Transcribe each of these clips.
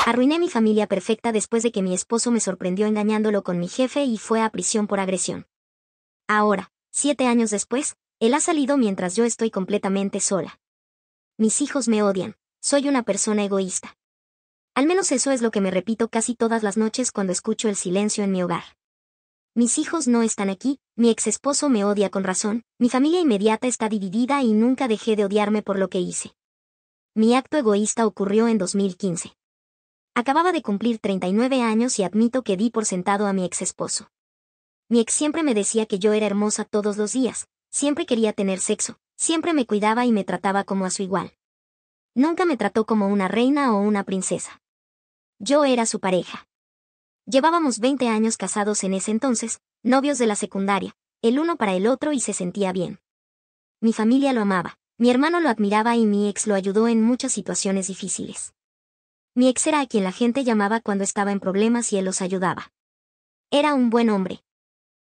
Arruiné mi familia perfecta después de que mi esposo me sorprendió engañándolo con mi jefe y fue a prisión por agresión. Ahora, 7 años después, él ha salido mientras yo estoy completamente sola. Mis hijos me odian. Soy una persona egoísta. Al menos eso es lo que me repito casi todas las noches cuando escucho el silencio en mi hogar. Mis hijos no están aquí, mi ex esposo me odia con razón, mi familia inmediata está dividida y nunca dejé de odiarme por lo que hice. Mi acto egoísta ocurrió en 2015. Acababa de cumplir 39 años y admito que di por sentado a mi ex esposo. Mi ex siempre me decía que yo era hermosa todos los días, siempre quería tener sexo, siempre me cuidaba y me trataba como a su igual. Nunca me trató como una reina o una princesa. Yo era su pareja. Llevábamos 20 años casados en ese entonces, novios de la secundaria, el uno para el otro y se sentía bien. Mi familia lo amaba, mi hermano lo admiraba y mi ex lo ayudó en muchas situaciones difíciles. Mi ex era a quien la gente llamaba cuando estaba en problemas y él los ayudaba. Era un buen hombre.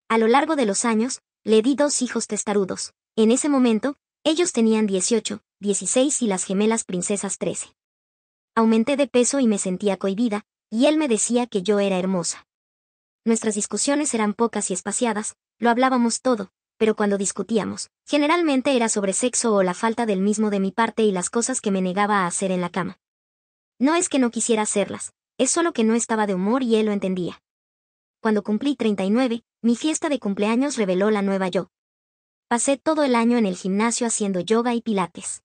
A lo largo de los años, le di 2 hijos testarudos. En ese momento, ellos tenían 18, 16 y las gemelas princesas 13. Aumenté de peso y me sentía cohibida, y él me decía que yo era hermosa. Nuestras discusiones eran pocas y espaciadas, lo hablábamos todo, pero cuando discutíamos, generalmente era sobre sexo o la falta del mismo de mi parte y las cosas que me negaba a hacer en la cama. No es que no quisiera hacerlas, es solo que no estaba de humor y él lo entendía. Cuando cumplí 39, mi fiesta de cumpleaños reveló la nueva yo. Pasé todo el año en el gimnasio haciendo yoga y pilates.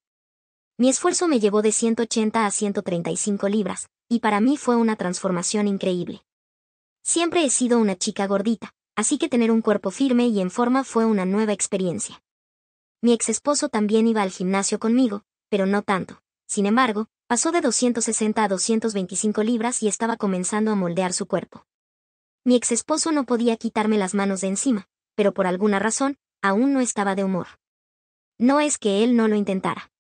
Mi esfuerzo me llevó de 180 a 135 libras, y para mí fue una transformación increíble. Siempre he sido una chica gordita, así que tener un cuerpo firme y en forma fue una nueva experiencia. Mi ex esposo también iba al gimnasio conmigo, pero no tanto. Sin embargo, pasó de 260 a 225 libras y estaba comenzando a moldear su cuerpo. Mi ex esposo no podía quitarme las manos de encima, pero por alguna razón, aún no estaba de humor. No es que él no lo intentara.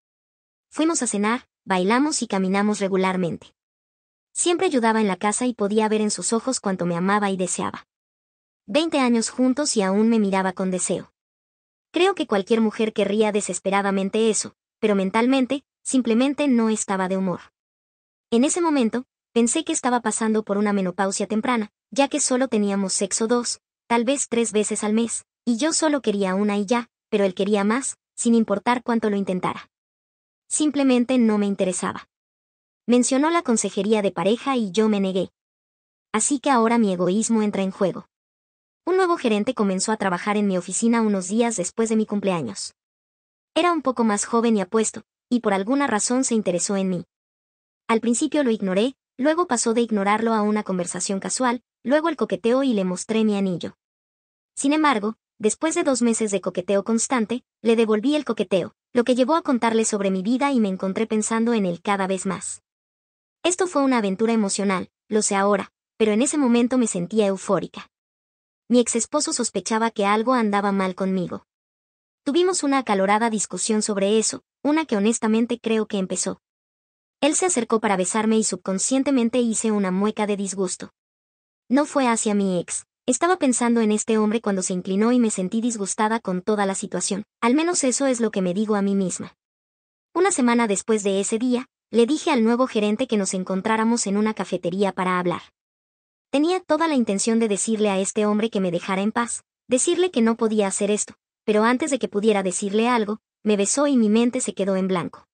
Fuimos a cenar, bailamos y caminamos regularmente. Siempre ayudaba en la casa y podía ver en sus ojos cuánto me amaba y deseaba. 20 años juntos y aún me miraba con deseo. Creo que cualquier mujer querría desesperadamente eso, pero mentalmente, simplemente no estaba de humor. En ese momento, pensé que estaba pasando por una menopausia temprana, ya que solo teníamos sexo 2, tal vez 3 veces al mes, y yo solo quería una y ya, pero él quería más, sin importar cuánto lo intentara. Simplemente no me interesaba. Mencionó la consejería de pareja y yo me negué. Así que ahora mi egoísmo entra en juego. Un nuevo gerente comenzó a trabajar en mi oficina unos días después de mi cumpleaños. Era un poco más joven y apuesto, y por alguna razón se interesó en mí. Al principio lo ignoré, luego pasó de ignorarlo a una conversación casual, luego el coqueteo y le mostré mi anillo. Sin embargo, después de 2 meses de coqueteo constante, le devolví el coqueteo, lo que llevó a contarle sobre mi vida y me encontré pensando en él cada vez más. Esto fue una aventura emocional, lo sé ahora, pero en ese momento me sentía eufórica. Mi ex esposo sospechaba que algo andaba mal conmigo. Tuvimos una acalorada discusión sobre eso, una que honestamente creo que empezó. Él se acercó para besarme y subconscientemente hice una mueca de disgusto. No fue hacia mi ex, estaba pensando en este hombre cuando se inclinó y me sentí disgustada con toda la situación, al menos eso es lo que me digo a mí misma. Una semana después de ese día, le dije al nuevo gerente que nos encontráramos en una cafetería para hablar. Tenía toda la intención de decirle a este hombre que me dejara en paz, decirle que no podía hacer esto, pero antes de que pudiera decirle algo, me besó y mi mente se quedó en blanco.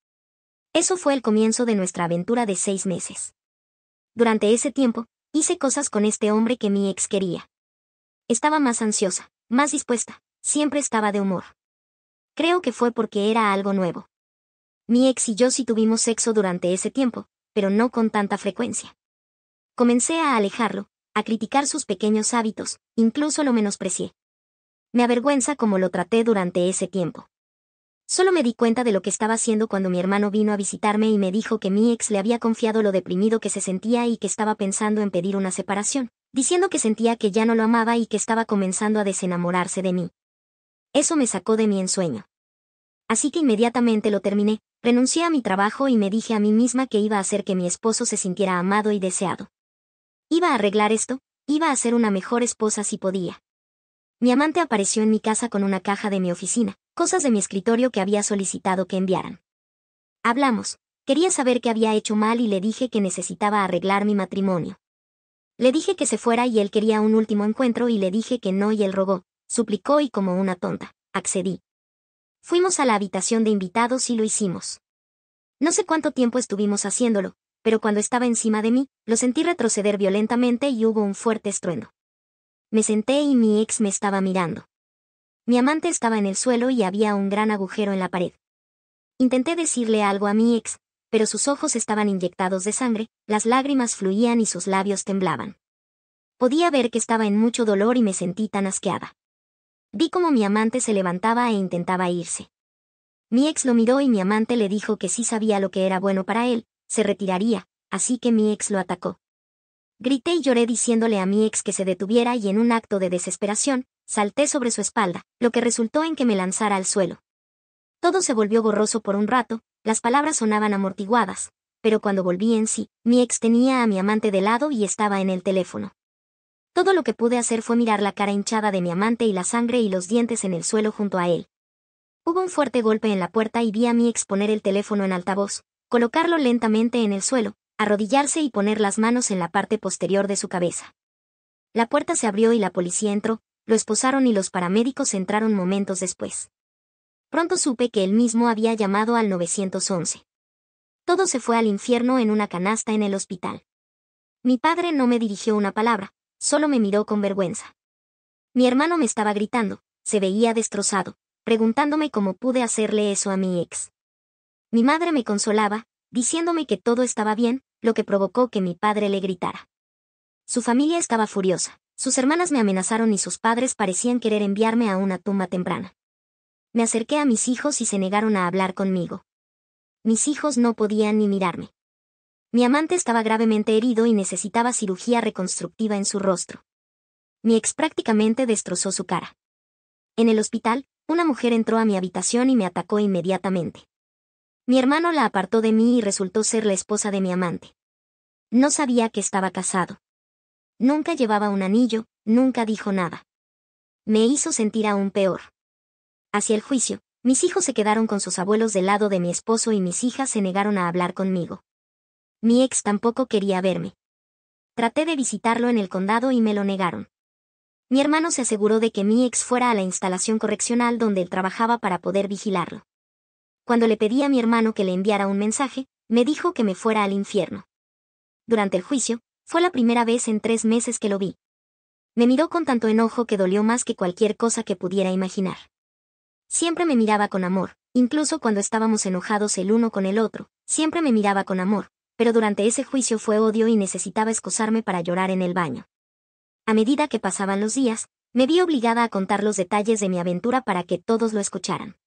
Eso fue el comienzo de nuestra aventura de 6 meses. Durante ese tiempo, hice cosas con este hombre que mi ex quería. Estaba más ansiosa, más dispuesta, siempre estaba de humor. Creo que fue porque era algo nuevo. Mi ex y yo sí tuvimos sexo durante ese tiempo, pero no con tanta frecuencia. Comencé a alejarlo, a criticar sus pequeños hábitos, incluso lo menosprecié. Me avergüenza cómo lo traté durante ese tiempo. Solo me di cuenta de lo que estaba haciendo cuando mi hermano vino a visitarme y me dijo que mi ex le había confiado lo deprimido que se sentía y que estaba pensando en pedir una separación, diciendo que sentía que ya no lo amaba y que estaba comenzando a desenamorarse de mí. Eso me sacó de mi ensueño. Así que inmediatamente lo terminé, renuncié a mi trabajo y me dije a mí misma que iba a hacer que mi esposo se sintiera amado y deseado. Iba a arreglar esto, iba a ser una mejor esposa si podía. Mi amante apareció en mi casa con una caja de mi oficina, cosas de mi escritorio que había solicitado que enviaran. Hablamos, Quería saber qué había hecho mal y le dije que necesitaba arreglar mi matrimonio. Le dije que se fuera y él quería un último encuentro y le dije que no y él rogó, suplicó y como una tonta, accedí. Fuimos a la habitación de invitados y lo hicimos. No sé cuánto tiempo estuvimos haciéndolo, pero cuando estaba encima de mí, lo sentí retroceder violentamente y hubo un fuerte estruendo. Me senté y mi ex me estaba mirando. Mi amante estaba en el suelo y había un gran agujero en la pared. Intenté decirle algo a mi ex, pero sus ojos estaban inyectados de sangre, las lágrimas fluían y sus labios temblaban. Podía ver que estaba en mucho dolor y me sentí tan asqueada. Vi cómo mi amante se levantaba e intentaba irse. Mi ex lo miró y mi amante le dijo que sí sabía lo que era bueno para él, se retiraría, así que mi ex lo atacó. Grité y lloré diciéndole a mi ex que se detuviera y en un acto de desesperación, salté sobre su espalda, lo que resultó en que me lanzara al suelo. Todo se volvió borroso por un rato, las palabras sonaban amortiguadas, pero cuando volví en sí, mi ex tenía a mi amante de lado y estaba en el teléfono. Todo lo que pude hacer fue mirar la cara hinchada de mi amante y la sangre y los dientes en el suelo junto a él. Hubo un fuerte golpe en la puerta y vi a mi ex poner el teléfono en altavoz, colocarlo lentamente en el suelo, arrodillarse y poner las manos en la parte posterior de su cabeza. La puerta se abrió y la policía entró, lo esposaron y los paramédicos entraron momentos después. Pronto supe que él mismo había llamado al 911. Todo se fue al infierno en una canasta en el hospital. Mi padre no me dirigió una palabra, solo me miró con vergüenza. Mi hermano me estaba gritando, se veía destrozado, preguntándome cómo pude hacerle eso a mi ex. Mi madre me consolaba, diciéndome que todo estaba bien, lo que provocó que mi padre le gritara. Su familia estaba furiosa, sus hermanas me amenazaron y sus padres parecían querer enviarme a una tumba temprana. Me acerqué a mis hijos y se negaron a hablar conmigo. Mis hijos no podían ni mirarme. Mi amante estaba gravemente herido y necesitaba cirugía reconstructiva en su rostro. Mi ex prácticamente destrozó su cara. En el hospital, una mujer entró a mi habitación y me atacó inmediatamente. Mi hermano la apartó de mí y resultó ser la esposa de mi amante. No sabía que estaba casado. Nunca llevaba un anillo, nunca dijo nada. Me hizo sentir aún peor. Hacia el juicio, mis hijos se quedaron con sus abuelos del lado de mi esposo y mis hijas se negaron a hablar conmigo. Mi ex tampoco quería verme. Traté de visitarlo en el condado y me lo negaron. Mi hermano se aseguró de que mi ex fuera a la instalación correccional donde él trabajaba para poder vigilarlo. Cuando le pedí a mi hermano que le enviara un mensaje, me dijo que me fuera al infierno. Durante el juicio, fue la primera vez en 3 meses que lo vi. Me miró con tanto enojo que dolió más que cualquier cosa que pudiera imaginar. Siempre me miraba con amor, incluso cuando estábamos enojados el uno con el otro, siempre me miraba con amor, pero durante ese juicio fue odio y necesitaba excusarme para llorar en el baño. A medida que pasaban los días, me vi obligada a contar los detalles de mi aventura para que todos lo escucharan.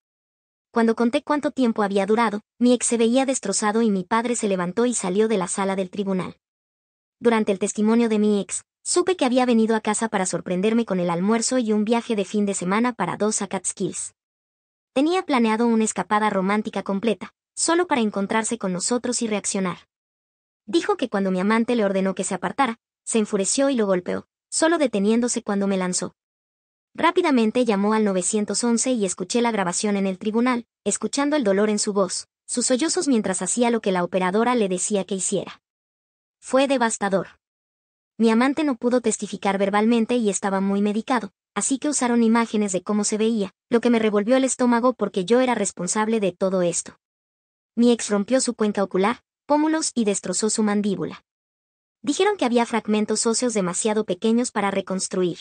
Cuando conté cuánto tiempo había durado, mi ex se veía destrozado y mi padre se levantó y salió de la sala del tribunal. Durante el testimonio de mi ex, supe que había venido a casa para sorprenderme con el almuerzo y un viaje de fin de semana para 2 a Catskills. Tenía planeado una escapada romántica completa, solo para encontrarse con nosotros y reaccionar. Dijo que cuando mi amante le ordenó que se apartara, se enfureció y lo golpeó, solo deteniéndose cuando me lanzó. Rápidamente llamó al 911 y escuché la grabación en el tribunal, escuchando el dolor en su voz, sus sollozos mientras hacía lo que la operadora le decía que hiciera. Fue devastador. Mi amante no pudo testificar verbalmente y estaba muy medicado, así que usaron imágenes de cómo se veía, lo que me revolvió el estómago porque yo era responsable de todo esto. Mi ex rompió su cuenca ocular, pómulos y destrozó su mandíbula. Dijeron que había fragmentos óseos demasiado pequeños para reconstruir.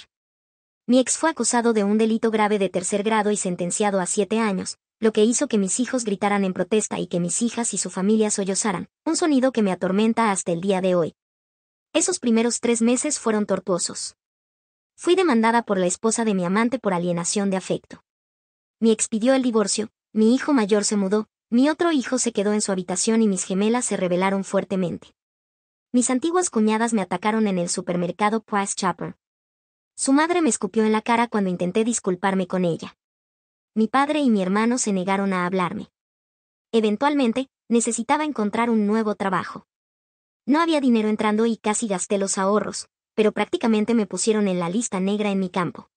Mi ex fue acusado de un delito grave de 3er grado y sentenciado a 7 años, lo que hizo que mis hijos gritaran en protesta y que mis hijas y su familia sollozaran, un sonido que me atormenta hasta el día de hoy. Esos primeros 3 meses fueron tortuosos. Fui demandada por la esposa de mi amante por alienación de afecto. Mi ex pidió el divorcio, mi hijo mayor se mudó, mi otro hijo se quedó en su habitación y mis gemelas se rebelaron fuertemente. Mis antiguas cuñadas me atacaron en el supermercado Price Chopper. Su madre me escupió en la cara cuando intenté disculparme con ella. Mi padre y mi hermano se negaron a hablarme. Eventualmente, necesitaba encontrar un nuevo trabajo. No había dinero entrando y casi gasté los ahorros, pero prácticamente me pusieron en la lista negra en mi campo.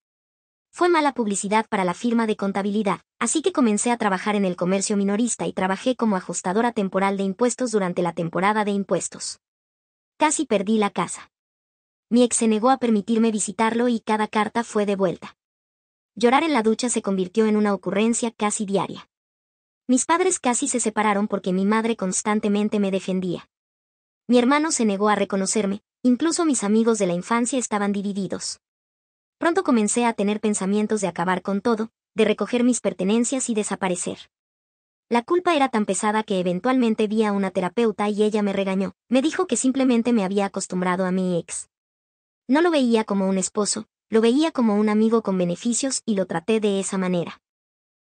Fue mala publicidad para la firma de contabilidad, así que comencé a trabajar en el comercio minorista y trabajé como ajustadora temporal de impuestos durante la temporada de impuestos. Casi perdí la casa. Mi ex se negó a permitirme visitarlo y cada carta fue devuelta. Llorar en la ducha se convirtió en una ocurrencia casi diaria. Mis padres casi se separaron porque mi madre constantemente me defendía. Mi hermano se negó a reconocerme, incluso mis amigos de la infancia estaban divididos. Pronto comencé a tener pensamientos de acabar con todo, de recoger mis pertenencias y desaparecer. La culpa era tan pesada que eventualmente vi a una terapeuta y ella me regañó, me dijo que simplemente me había acostumbrado a mi ex. No lo veía como un esposo, lo veía como un amigo con beneficios y lo traté de esa manera.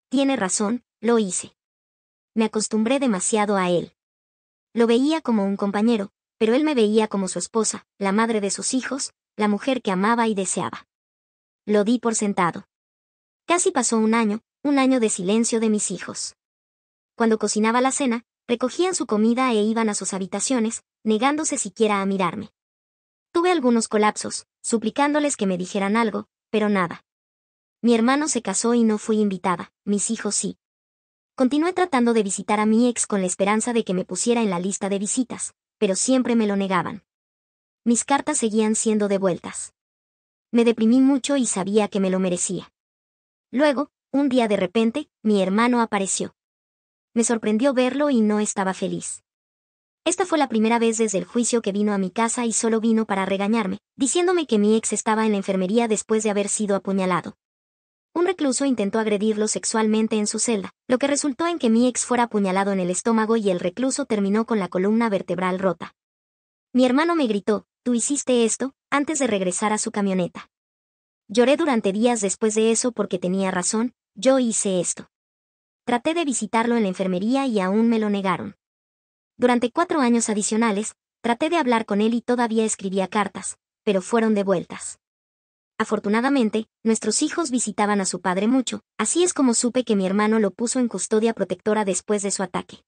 Tiene razón, lo hice. Me acostumbré demasiado a él. Lo veía como un compañero, pero él me veía como su esposa, la madre de sus hijos, la mujer que amaba y deseaba. Lo di por sentado. Casi pasó un año de silencio de mis hijos. Cuando cocinaba la cena, recogían su comida e iban a sus habitaciones, negándose siquiera a mirarme. Tuve algunos colapsos, suplicándoles que me dijeran algo, pero nada. Mi hermano se casó y no fui invitada, mis hijos sí. Continué tratando de visitar a mi ex con la esperanza de que me pusiera en la lista de visitas, pero siempre me lo negaban. Mis cartas seguían siendo devueltas. Me deprimí mucho y sabía que me lo merecía. Luego, un día de repente, mi hermano apareció. Me sorprendió verlo y no estaba feliz. Esta fue la primera vez desde el juicio que vino a mi casa y solo vino para regañarme, diciéndome que mi ex estaba en la enfermería después de haber sido apuñalado. Un recluso intentó agredirlo sexualmente en su celda, lo que resultó en que mi ex fuera apuñalado en el estómago y el recluso terminó con la columna vertebral rota. Mi hermano me gritó, «Tú hiciste esto», antes de regresar a su camioneta. Lloré durante días después de eso porque tenía razón, yo hice esto. Traté de visitarlo en la enfermería y aún me lo negaron. Durante 4 años adicionales, traté de hablar con él y todavía escribía cartas, pero fueron devueltas. Afortunadamente, nuestros hijos visitaban a su padre mucho, así es como supe que mi hermano lo puso en custodia protectora después de su ataque.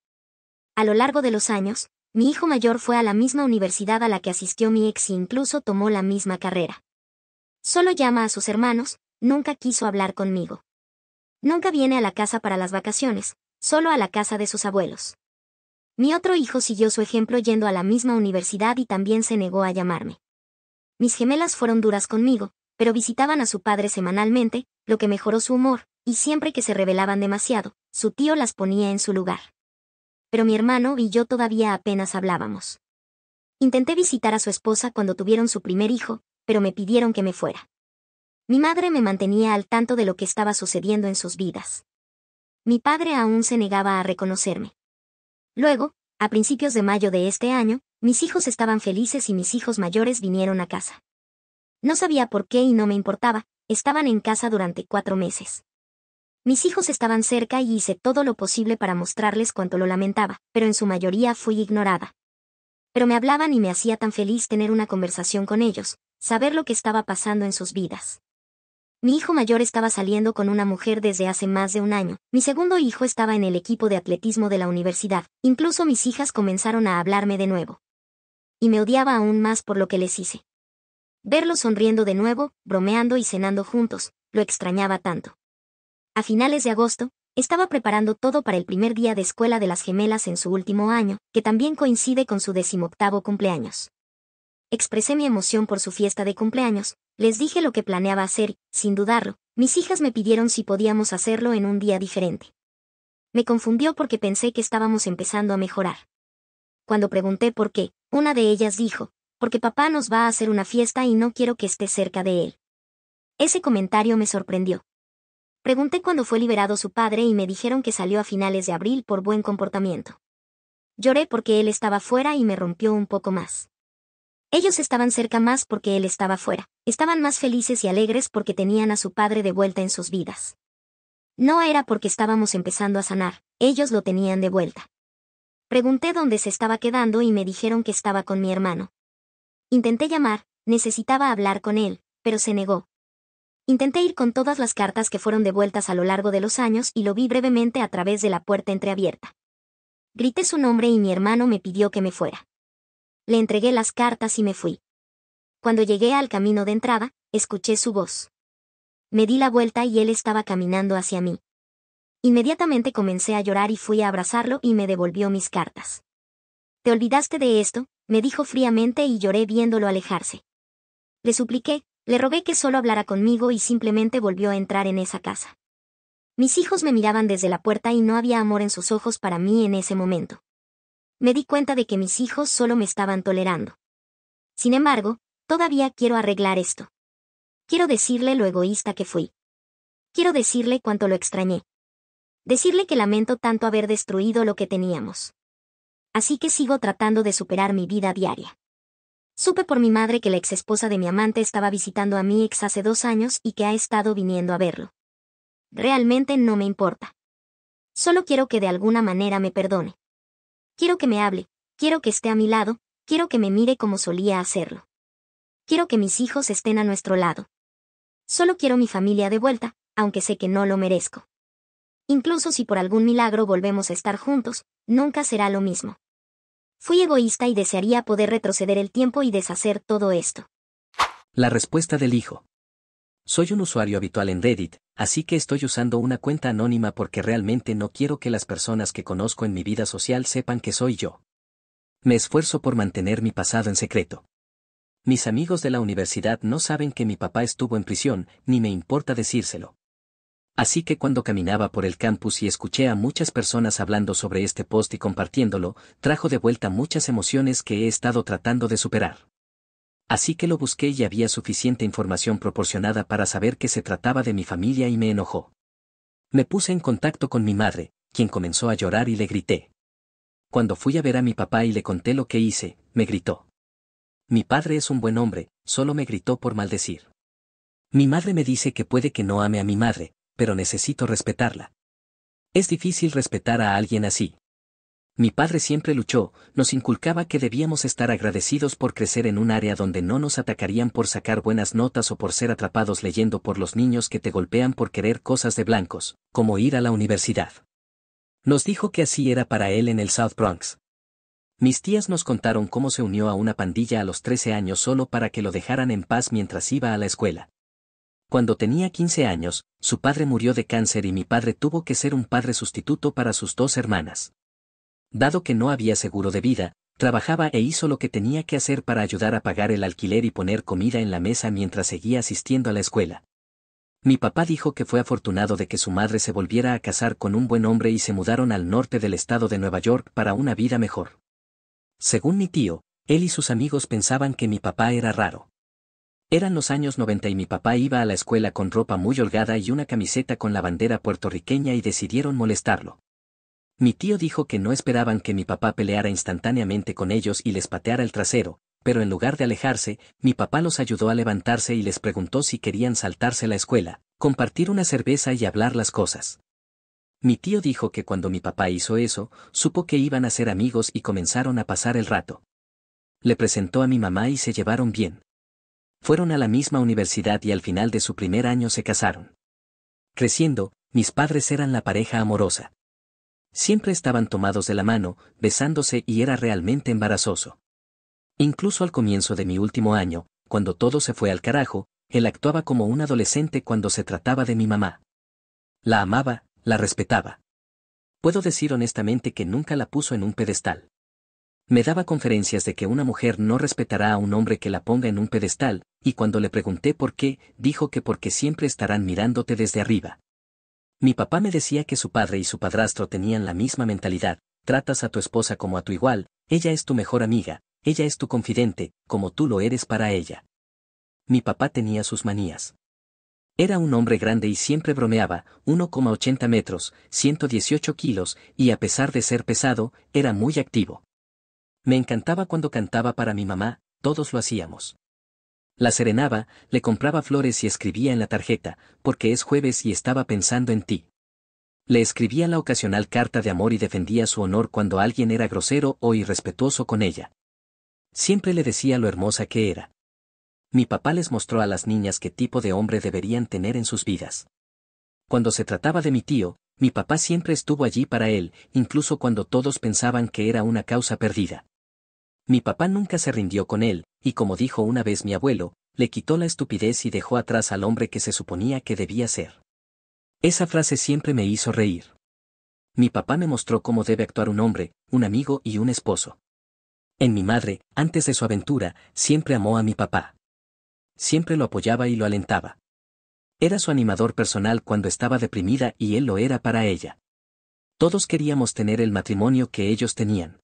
A lo largo de los años, mi hijo mayor fue a la misma universidad a la que asistió mi ex e incluso tomó la misma carrera. Solo llama a sus hermanos, nunca quiso hablar conmigo. Nunca viene a la casa para las vacaciones, solo a la casa de sus abuelos. Mi otro hijo siguió su ejemplo yendo a la misma universidad y también se negó a llamarme. Mis gemelas fueron duras conmigo, pero visitaban a su padre semanalmente, lo que mejoró su humor, y siempre que se rebelaban demasiado, su tío las ponía en su lugar. Pero mi hermano y yo todavía apenas hablábamos. Intenté visitar a su esposa cuando tuvieron su primer hijo, pero me pidieron que me fuera. Mi madre me mantenía al tanto de lo que estaba sucediendo en sus vidas. Mi padre aún se negaba a reconocerme. Luego, a principios de mayo de este año, mis hijos estaban felices y mis hijos mayores vinieron a casa. No sabía por qué y no me importaba, estaban en casa durante 4 meses. Mis hijos estaban cerca y hice todo lo posible para mostrarles cuánto lo lamentaba, pero en su mayoría fui ignorada. Pero me hablaban y me hacía tan feliz tener una conversación con ellos, saber lo que estaba pasando en sus vidas. Mi hijo mayor estaba saliendo con una mujer desde hace más de un año, mi segundo hijo estaba en el equipo de atletismo de la universidad, incluso mis hijas comenzaron a hablarme de nuevo. Y me odiaba aún más por lo que les hice. Verlos sonriendo de nuevo, bromeando y cenando juntos, lo extrañaba tanto. A finales de agosto, estaba preparando todo para el primer día de escuela de las gemelas en su último año, que también coincide con su 18º cumpleaños. Expresé mi emoción por su fiesta de cumpleaños, les dije lo que planeaba hacer, sin dudarlo, mis hijas me pidieron si podíamos hacerlo en un día diferente. Me confundió porque pensé que estábamos empezando a mejorar. Cuando pregunté por qué, una de ellas dijo, «Porque papá nos va a hacer una fiesta y no quiero que esté cerca de él». Ese comentario me sorprendió. Pregunté cuándo fue liberado su padre y me dijeron que salió a finales de abril por buen comportamiento. Lloré porque él estaba fuera y me rompió un poco más. Ellos estaban cerca más porque él estaba fuera, estaban más felices y alegres porque tenían a su padre de vuelta en sus vidas. No era porque estábamos empezando a sanar, ellos lo tenían de vuelta. Pregunté dónde se estaba quedando y me dijeron que estaba con mi hermano. Intenté llamar, necesitaba hablar con él, pero se negó. Intenté ir con todas las cartas que fueron devueltas a lo largo de los años y lo vi brevemente a través de la puerta entreabierta. Grité su nombre y mi hermano me pidió que me fuera. Le entregué las cartas y me fui. Cuando llegué al camino de entrada, escuché su voz. Me di la vuelta y él estaba caminando hacia mí. Inmediatamente comencé a llorar y fui a abrazarlo y me devolvió mis cartas. «¿Te olvidaste de esto?», me dijo fríamente y lloré viéndolo alejarse. Le supliqué, le rogué que solo hablara conmigo y simplemente volvió a entrar en esa casa. Mis hijos me miraban desde la puerta y no había amor en sus ojos para mí en ese momento. Me di cuenta de que mis hijos solo me estaban tolerando. Sin embargo, todavía quiero arreglar esto. Quiero decirle lo egoísta que fui. Quiero decirle cuánto lo extrañé. Decirle que lamento tanto haber destruido lo que teníamos. Así que sigo tratando de superar mi vida diaria. Supe por mi madre que la exesposa de mi amante estaba visitando a mi ex hace 2 años y que ha estado viniendo a verlo. Realmente no me importa. Solo quiero que de alguna manera me perdone. Quiero que me hable, quiero que esté a mi lado, quiero que me mire como solía hacerlo. Quiero que mis hijos estén a nuestro lado. Solo quiero mi familia de vuelta, aunque sé que no lo merezco. Incluso si por algún milagro volvemos a estar juntos, nunca será lo mismo. Fui egoísta y desearía poder retroceder el tiempo y deshacer todo esto. La respuesta del hijo. Soy un usuario habitual en Reddit, así que estoy usando una cuenta anónima porque realmente no quiero que las personas que conozco en mi vida social sepan que soy yo. Me esfuerzo por mantener mi pasado en secreto. Mis amigos de la universidad no saben que mi papá estuvo en prisión, ni me importa decírselo. Así que cuando caminaba por el campus y escuché a muchas personas hablando sobre este post y compartiéndolo, trajo de vuelta muchas emociones que he estado tratando de superar. Así que lo busqué y había suficiente información proporcionada para saber que se trataba de mi familia y me enojó. Me puse en contacto con mi madre, quien comenzó a llorar y le grité. Cuando fui a ver a mi papá y le conté lo que hice, me gritó. Mi padre es un buen hombre, solo me gritó por maldecir. Mi madre me dice que puede que no ame a mi madre, pero necesito respetarla. Es difícil respetar a alguien así. Mi padre siempre luchó, nos inculcaba que debíamos estar agradecidos por crecer en un área donde no nos atacarían por sacar buenas notas o por ser atrapados leyendo por los niños que te golpean por querer cosas de blancos, como ir a la universidad. Nos dijo que así era para él en el South Bronx. Mis tías nos contaron cómo se unió a una pandilla a los 13 años solo para que lo dejaran en paz mientras iba a la escuela. Cuando tenía 15 años, su padre murió de cáncer y mi padre tuvo que ser un padre sustituto para sus 2 hermanas. Dado que no había seguro de vida, trabajaba e hizo lo que tenía que hacer para ayudar a pagar el alquiler y poner comida en la mesa mientras seguía asistiendo a la escuela. Mi papá dijo que fue afortunado de que su madre se volviera a casar con un buen hombre y se mudaron al norte del estado de Nueva York para una vida mejor. Según mi tío, él y sus amigos pensaban que mi papá era raro. Eran los años 90 y mi papá iba a la escuela con ropa muy holgada y una camiseta con la bandera puertorriqueña y decidieron molestarlo. Mi tío dijo que no esperaban que mi papá peleara instantáneamente con ellos y les pateara el trasero, pero en lugar de alejarse, mi papá los ayudó a levantarse y les preguntó si querían saltarse la escuela, compartir una cerveza y hablar las cosas. Mi tío dijo que cuando mi papá hizo eso, supo que iban a ser amigos y comenzaron a pasar el rato. Le presentó a mi mamá y se llevaron bien. Fueron a la misma universidad y al final de su primer año se casaron. Creciendo, mis padres eran la pareja amorosa. Siempre estaban tomados de la mano, besándose y era realmente embarazoso. Incluso al comienzo de mi último año, cuando todo se fue al carajo, él actuaba como un adolescente cuando se trataba de mi mamá. La amaba, la respetaba. Puedo decir honestamente que nunca la puso en un pedestal. Me daba conferencias de que una mujer no respetará a un hombre que la ponga en un pedestal, y cuando le pregunté por qué, dijo que porque siempre estarán mirándote desde arriba. Mi papá me decía que su padre y su padrastro tenían la misma mentalidad: tratas a tu esposa como a tu igual, ella es tu mejor amiga, ella es tu confidente, como tú lo eres para ella. Mi papá tenía sus manías. Era un hombre grande y siempre bromeaba, 1,80 metros, 118 kilos, y a pesar de ser pesado, era muy activo. Me encantaba cuando cantaba para mi mamá, todos lo hacíamos. La serenaba, le compraba flores y escribía en la tarjeta, porque es jueves y estaba pensando en ti. Le escribía la ocasional carta de amor y defendía su honor cuando alguien era grosero o irrespetuoso con ella. Siempre le decía lo hermosa que era. Mi papá les mostró a las niñas qué tipo de hombre deberían tener en sus vidas. Cuando se trataba de mi tío, mi papá siempre estuvo allí para él, incluso cuando todos pensaban que era una causa perdida. Mi papá nunca se rindió con él, y como dijo una vez mi abuelo, le quitó la estupidez y dejó atrás al hombre que se suponía que debía ser. Esa frase siempre me hizo reír. Mi papá me mostró cómo debe actuar un hombre, un amigo y un esposo. En mi madre, antes de su aventura, siempre amó a mi papá. Siempre lo apoyaba y lo alentaba. Era su animador personal cuando estaba deprimida y él lo era para ella. Todos queríamos tener el matrimonio que ellos tenían.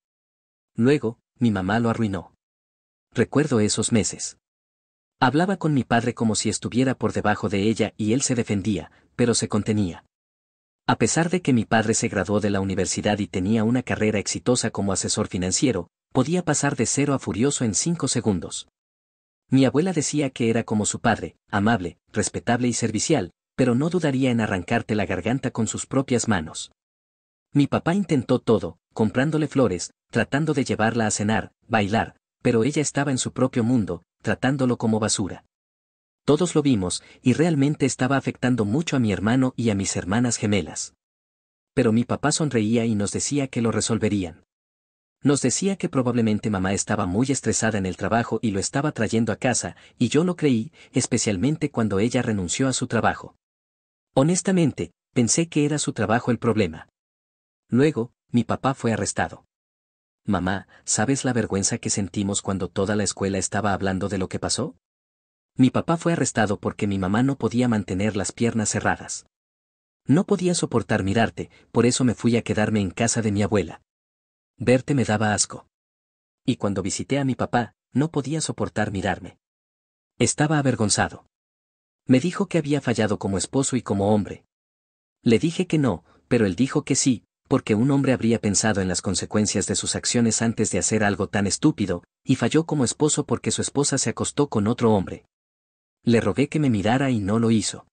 Luego, mi mamá lo arruinó. Recuerdo esos meses. Hablaba con mi padre como si estuviera por debajo de ella y él se defendía, pero se contenía. A pesar de que mi padre se graduó de la universidad y tenía una carrera exitosa como asesor financiero, podía pasar de cero a furioso en 5 segundos. Mi abuela decía que era como su padre, amable, respetable y servicial, pero no dudaría en arrancarte la garganta con sus propias manos. Mi papá intentó todo, comprándole flores, tratando de llevarla a cenar, bailar, pero ella estaba en su propio mundo, tratándolo como basura. Todos lo vimos, y realmente estaba afectando mucho a mi hermano y a mis hermanas gemelas. Pero mi papá sonreía y nos decía que lo resolverían. Nos decía que probablemente mamá estaba muy estresada en el trabajo y lo estaba trayendo a casa, y yo lo creí, especialmente cuando ella renunció a su trabajo. Honestamente, pensé que era su trabajo el problema. Luego, mi papá fue arrestado. Mamá, ¿sabes la vergüenza que sentimos cuando toda la escuela estaba hablando de lo que pasó? Mi papá fue arrestado porque mi mamá no podía mantener las piernas cerradas. No podía soportar mirarte, por eso me fui a quedarme en casa de mi abuela. Verte me daba asco. Y cuando visité a mi papá, no podía soportar mirarme. Estaba avergonzado. Me dijo que había fallado como esposo y como hombre. Le dije que no, pero él dijo que sí, porque un hombre habría pensado en las consecuencias de sus acciones antes de hacer algo tan estúpido, y falló como esposo porque su esposa se acostó con otro hombre. Le rogué que me mirara y no lo hizo.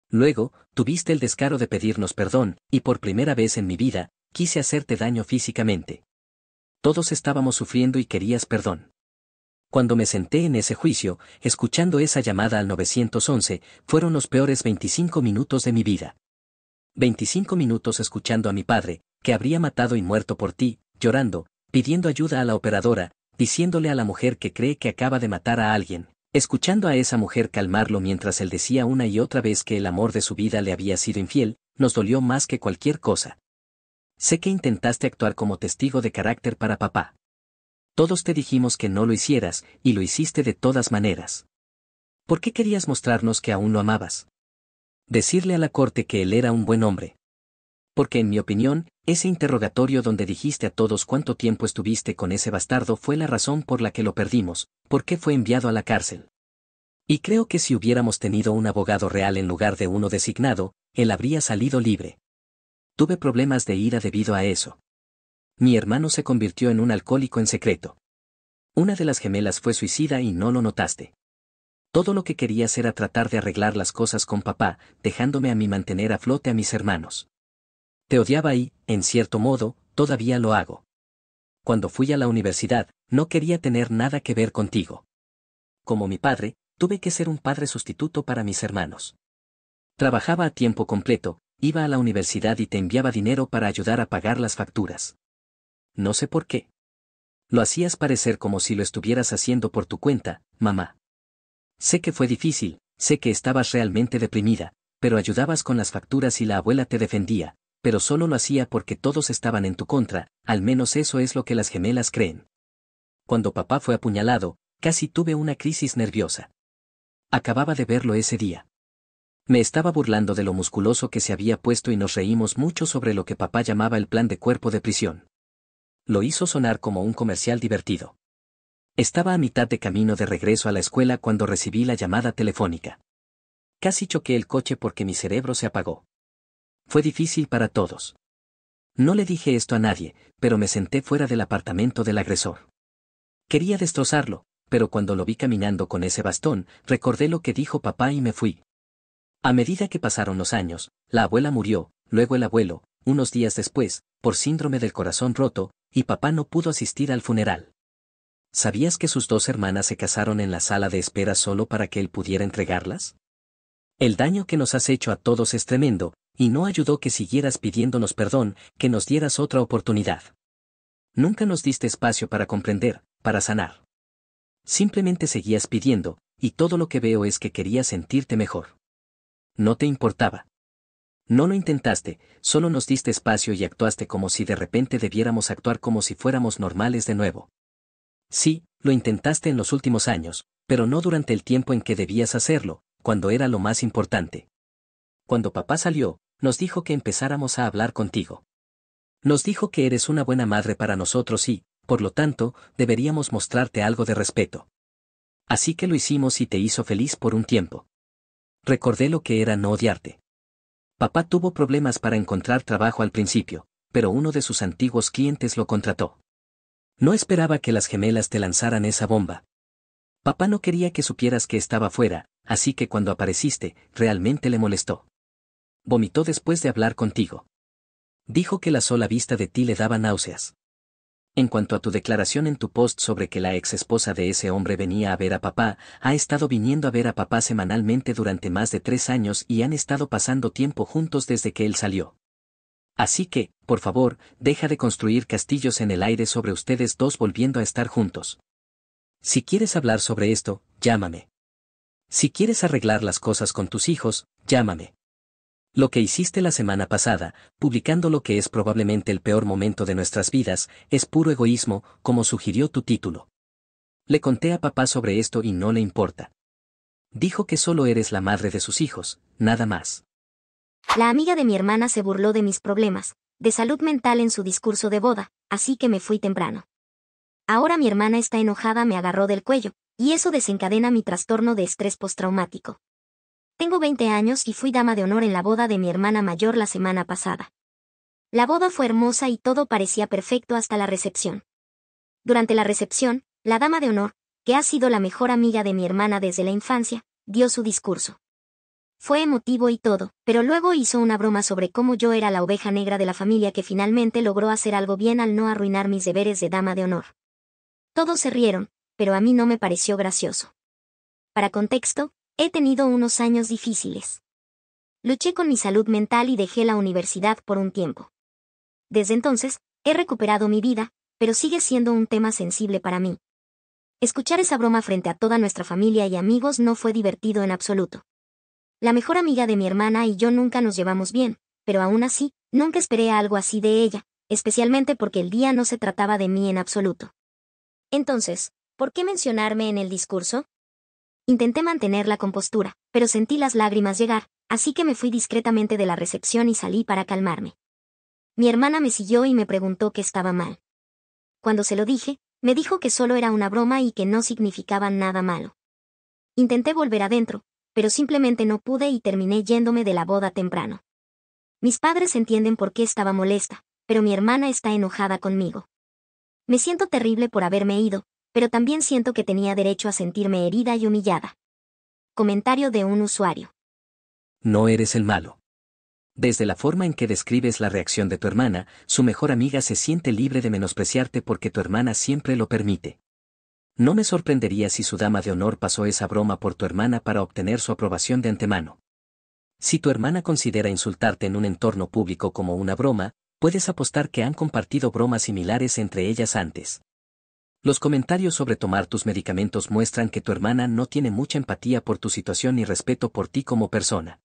Luego, tuviste el descaro de pedirnos perdón, y por primera vez en mi vida, quise hacerte daño físicamente. Todos estábamos sufriendo y querías perdón. Cuando me senté en ese juicio, escuchando esa llamada al 911, fueron los peores 25 minutos de mi vida. 25 minutos escuchando a mi padre, que habría matado y muerto por ti, llorando, pidiendo ayuda a la operadora, diciéndole a la mujer que cree que acaba de matar a alguien, escuchando a esa mujer calmarlo mientras él decía una y otra vez que el amor de su vida le había sido infiel, nos dolió más que cualquier cosa. Sé que intentaste actuar como testigo de carácter para papá. Todos te dijimos que no lo hicieras, y lo hiciste de todas maneras. ¿Por qué querías mostrarnos que aún lo amabas? Decirle a la corte que él era un buen hombre. Porque en mi opinión, ese interrogatorio donde dijiste a todos cuánto tiempo estuviste con ese bastardo fue la razón por la que lo perdimos, por qué fue enviado a la cárcel. Y creo que si hubiéramos tenido un abogado real en lugar de uno designado, él habría salido libre. Tuve problemas de ira debido a eso. Mi hermano se convirtió en un alcohólico en secreto. Una de las gemelas fue suicida y no lo notaste. Todo lo que querías era tratar de arreglar las cosas con papá, dejándome a mí mantener a flote a mis hermanos. Te odiaba y, en cierto modo, todavía lo hago. Cuando fui a la universidad, no quería tener nada que ver contigo. Como mi padre, tuve que ser un padre sustituto para mis hermanos. Trabajaba a tiempo completo, iba a la universidad y te enviaba dinero para ayudar a pagar las facturas. No sé por qué. Lo hacías parecer como si lo estuvieras haciendo por tu cuenta, mamá. Sé que fue difícil, sé que estabas realmente deprimida, pero ayudabas con las facturas y la abuela te defendía, pero solo lo hacía porque todos estaban en tu contra, al menos eso es lo que las gemelas creen. Cuando papá fue apuñalado, casi tuve una crisis nerviosa. Acababa de verlo ese día. Me estaba burlando de lo musculoso que se había puesto y nos reímos mucho sobre lo que papá llamaba el plan de cuerpo de prisión. Lo hizo sonar como un comercial divertido. Estaba a mitad de camino de regreso a la escuela cuando recibí la llamada telefónica. Casi choqué el coche porque mi cerebro se apagó. Fue difícil para todos. No le dije esto a nadie, pero me senté fuera del apartamento del agresor. Quería destrozarlo, pero cuando lo vi caminando con ese bastón, recordé lo que dijo papá y me fui. A medida que pasaron los años, la abuela murió, luego el abuelo, unos días después, por síndrome del corazón roto, y papá no pudo asistir al funeral. ¿Sabías que sus 2 hermanas se casaron en la sala de espera solo para que él pudiera entregarlas? El daño que nos has hecho a todos es tremendo, y no ayudó que siguieras pidiéndonos perdón, que nos dieras otra oportunidad. Nunca nos diste espacio para comprender, para sanar. Simplemente seguías pidiendo, y todo lo que veo es que querías sentirte mejor. No te importaba. No lo intentaste, solo nos diste espacio y actuaste como si de repente debiéramos actuar como si fuéramos normales de nuevo. Sí, lo intentaste en los últimos años, pero no durante el tiempo en que debías hacerlo, cuando era lo más importante. Cuando papá salió, nos dijo que empezáramos a hablar contigo. Nos dijo que eres una buena madre para nosotros y, por lo tanto, deberíamos mostrarte algo de respeto. Así que lo hicimos y te hizo feliz por un tiempo. Recordé lo que era no odiarte. Papá tuvo problemas para encontrar trabajo al principio, pero uno de sus antiguos clientes lo contrató. No esperaba que las gemelas te lanzaran esa bomba. Papá no quería que supieras que estaba fuera, así que cuando apareciste, realmente le molestó. Vomitó después de hablar contigo. Dijo que la sola vista de ti le daba náuseas. En cuanto a tu declaración en tu post sobre que la ex esposa de ese hombre venía a ver a papá, ha estado viniendo a ver a papá semanalmente durante más de 3 años y han estado pasando tiempo juntos desde que él salió. Así que, por favor, deja de construir castillos en el aire sobre ustedes dos volviendo a estar juntos. Si quieres hablar sobre esto, llámame. Si quieres arreglar las cosas con tus hijos, llámame. Lo que hiciste la semana pasada, publicando lo que es probablemente el peor momento de nuestras vidas, es puro egoísmo, como sugirió tu título. Le conté a papá sobre esto y no le importa. Dijo que solo eres la madre de sus hijos, nada más. La amiga de mi hermana se burló de mis problemas de salud mental en su discurso de boda, así que me fui temprano. Ahora mi hermana está enojada, me agarró del cuello, y eso desencadena mi trastorno de estrés postraumático. Tengo 20 años y fui dama de honor en la boda de mi hermana mayor la semana pasada. La boda fue hermosa y todo parecía perfecto hasta la recepción. Durante la recepción, la dama de honor, que ha sido la mejor amiga de mi hermana desde la infancia, dio su discurso. Fue emotivo y todo, pero luego hizo una broma sobre cómo yo era la oveja negra de la familia que finalmente logró hacer algo bien al no arruinar mis deberes de dama de honor. Todos se rieron, pero a mí no me pareció gracioso. Para contexto, he tenido unos años difíciles. Luché con mi salud mental y dejé la universidad por un tiempo. Desde entonces, he recuperado mi vida, pero sigue siendo un tema sensible para mí. Escuchar esa broma frente a toda nuestra familia y amigos no fue divertido en absoluto. La mejor amiga de mi hermana y yo nunca nos llevamos bien, pero aún así, nunca esperé algo así de ella, especialmente porque el día no se trataba de mí en absoluto. Entonces, ¿por qué mencionarme en el discurso? Intenté mantener la compostura, pero sentí las lágrimas llegar, así que me fui discretamente de la recepción y salí para calmarme. Mi hermana me siguió y me preguntó qué estaba mal. Cuando se lo dije, me dijo que solo era una broma y que no significaba nada malo. Intenté volver adentro, pero simplemente no pude y terminé yéndome de la boda temprano. Mis padres entienden por qué estaba molesta, pero mi hermana está enojada conmigo. Me siento terrible por haberme ido, pero también siento que tenía derecho a sentirme herida y humillada. Comentario de un usuario. No eres el malo. Desde la forma en que describes la reacción de tu hermana, su mejor amiga se siente libre de menospreciarte porque tu hermana siempre lo permite. No me sorprendería si su dama de honor pasó esa broma por tu hermana para obtener su aprobación de antemano. Si tu hermana considera insultarte en un entorno público como una broma, puedes apostar que han compartido bromas similares entre ellas antes. Los comentarios sobre tomar tus medicamentos muestran que tu hermana no tiene mucha empatía por tu situación ni respeto por ti como persona.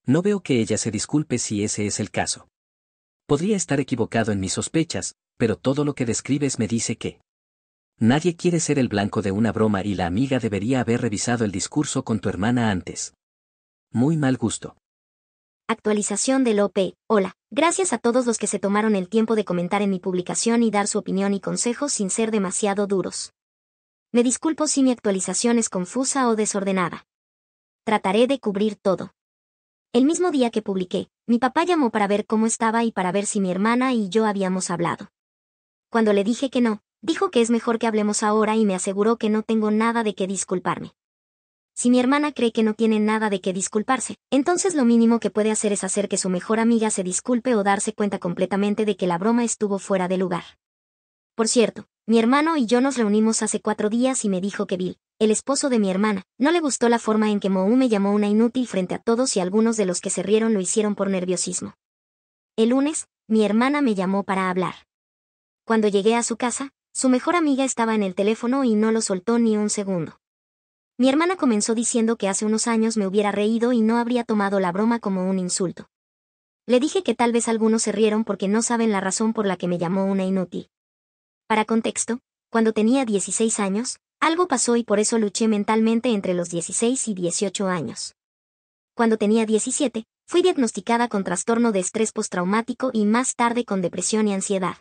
No veo que ella se disculpe si ese es el caso. Podría estar equivocado en mis sospechas, pero todo lo que describes me dice que nadie quiere ser el blanco de una broma y la amiga debería haber revisado el discurso con tu hermana antes. Muy mal gusto. Actualización del OP. Hola, gracias a todos los que se tomaron el tiempo de comentar en mi publicación y dar su opinión y consejos sin ser demasiado duros. Me disculpo si mi actualización es confusa o desordenada. Trataré de cubrir todo. El mismo día que publiqué, mi papá llamó para ver cómo estaba y para ver si mi hermana y yo habíamos hablado. Cuando le dije que no, dijo que es mejor que hablemos ahora y me aseguró que no tengo nada de qué disculparme. Si mi hermana cree que no tiene nada de qué disculparse, entonces lo mínimo que puede hacer es hacer que su mejor amiga se disculpe o darse cuenta completamente de que la broma estuvo fuera de lugar. Por cierto, mi hermano y yo nos reunimos hace 4 días y me dijo que Bill, el esposo de mi hermana, no le gustó la forma en que Moe me llamó una inútil frente a todos y algunos de los que se rieron lo hicieron por nerviosismo. El lunes, mi hermana me llamó para hablar. Cuando llegué a su casa, su mejor amiga estaba en el teléfono y no lo soltó ni un segundo. Mi hermana comenzó diciendo que hace unos años me hubiera reído y no habría tomado la broma como un insulto. Le dije que tal vez algunos se rieron porque no saben la razón por la que me llamó una inútil. Para contexto, cuando tenía 16 años, algo pasó y por eso luché mentalmente entre los 16 y 18 años. Cuando tenía 17, fui diagnosticada con trastorno de estrés postraumático y más tarde con depresión y ansiedad.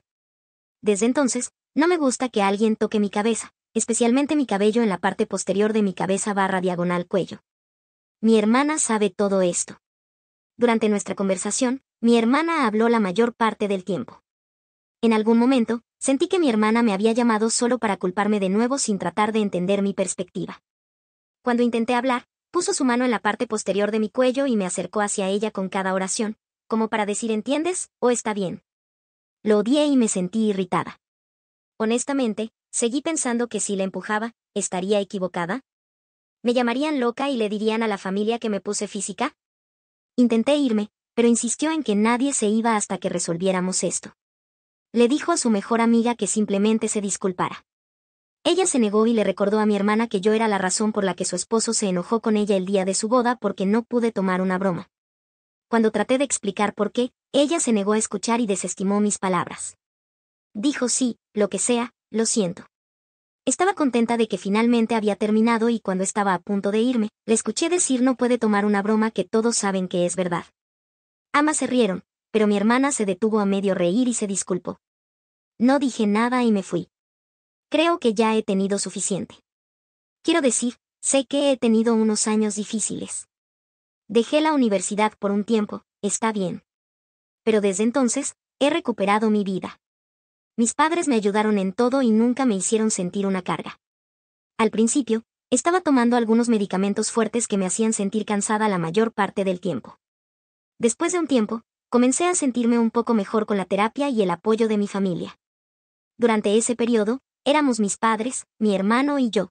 Desde entonces, no me gusta que alguien toque mi cabeza, especialmente mi cabello en la parte posterior de mi cabeza / cuello. Mi hermana sabe todo esto. Durante nuestra conversación, mi hermana habló la mayor parte del tiempo. En algún momento, sentí que mi hermana me había llamado solo para culparme de nuevo sin tratar de entender mi perspectiva. Cuando intenté hablar, puso su mano en la parte posterior de mi cuello y me acercó hacia ella con cada oración, como para decir ¿entiendes? O está bien. Lo odié y me sentí irritada. Honestamente, seguí pensando que si la empujaba, ¿estaría equivocada? ¿Me llamarían loca y le dirían a la familia que me puse física? Intenté irme, pero insistió en que nadie se iba hasta que resolviéramos esto. Le dijo a su mejor amiga que simplemente se disculpara. Ella se negó y le recordó a mi hermana que yo era la razón por la que su esposo se enojó con ella el día de su boda porque no pude tomar una broma. Cuando traté de explicar por qué, ella se negó a escuchar y desestimó mis palabras. Dijo sí, lo que sea, lo siento. Estaba contenta de que finalmente había terminado y cuando estaba a punto de irme, le escuché decir no puede tomar una broma que todos saben que es verdad. Ambas se rieron, pero mi hermana se detuvo a medio reír y se disculpó. No dije nada y me fui. Creo que ya he tenido suficiente. Quiero decir, sé que he tenido unos años difíciles. Dejé la universidad por un tiempo, está bien. Pero desde entonces, he recuperado mi vida. Mis padres me ayudaron en todo y nunca me hicieron sentir una carga. Al principio, estaba tomando algunos medicamentos fuertes que me hacían sentir cansada la mayor parte del tiempo. Después de un tiempo, comencé a sentirme un poco mejor con la terapia y el apoyo de mi familia. Durante ese periodo, éramos mis padres, mi hermano y yo.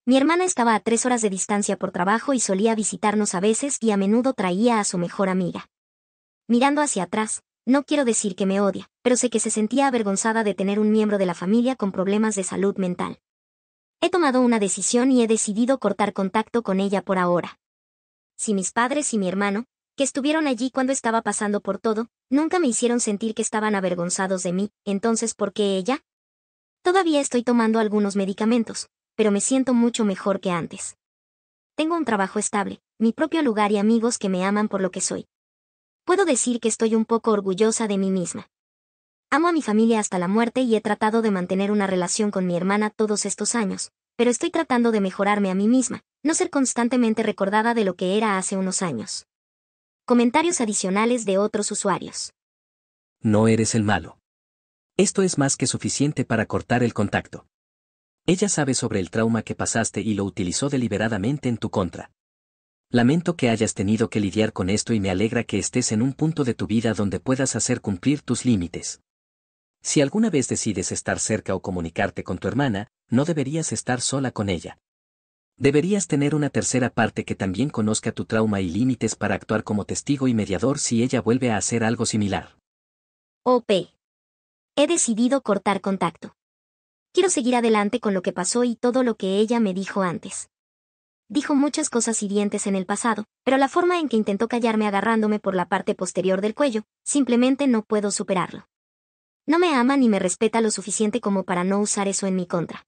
Mi hermana estaba a 3 horas de distancia por trabajo y solía visitarnos a veces y a menudo traía a su mejor amiga. Mirando hacia atrás, no quiero decir que me odia, pero sé que se sentía avergonzada de tener un miembro de la familia con problemas de salud mental. He tomado una decisión y he decidido cortar contacto con ella por ahora. Si mis padres y mi hermano, que estuvieron allí cuando estaba pasando por todo, nunca me hicieron sentir que estaban avergonzados de mí, entonces ¿por qué ella? Todavía estoy tomando algunos medicamentos, pero me siento mucho mejor que antes. Tengo un trabajo estable, mi propio lugar y amigos que me aman por lo que soy. Puedo decir que estoy un poco orgullosa de mí misma. Amo a mi familia hasta la muerte y he tratado de mantener una relación con mi hermana todos estos años, pero estoy tratando de mejorarme a mí misma, no ser constantemente recordada de lo que era hace unos años. Comentarios adicionales de otros usuarios. No eres el malo. Esto es más que suficiente para cortar el contacto. Ella sabe sobre el trauma que pasaste y lo utilizó deliberadamente en tu contra. Lamento que hayas tenido que lidiar con esto y me alegra que estés en un punto de tu vida donde puedas hacer cumplir tus límites. Si alguna vez decides estar cerca o comunicarte con tu hermana, no deberías estar sola con ella. Deberías tener una tercera parte que también conozca tu trauma y límites para actuar como testigo y mediador si ella vuelve a hacer algo similar. OP. He decidido cortar contacto. Quiero seguir adelante con lo que pasó y todo lo que ella me dijo antes. Dijo muchas cosas hirientes en el pasado, pero la forma en que intentó callarme agarrándome por la parte posterior del cuello, simplemente no puedo superarlo. No me ama ni me respeta lo suficiente como para no usar eso en mi contra.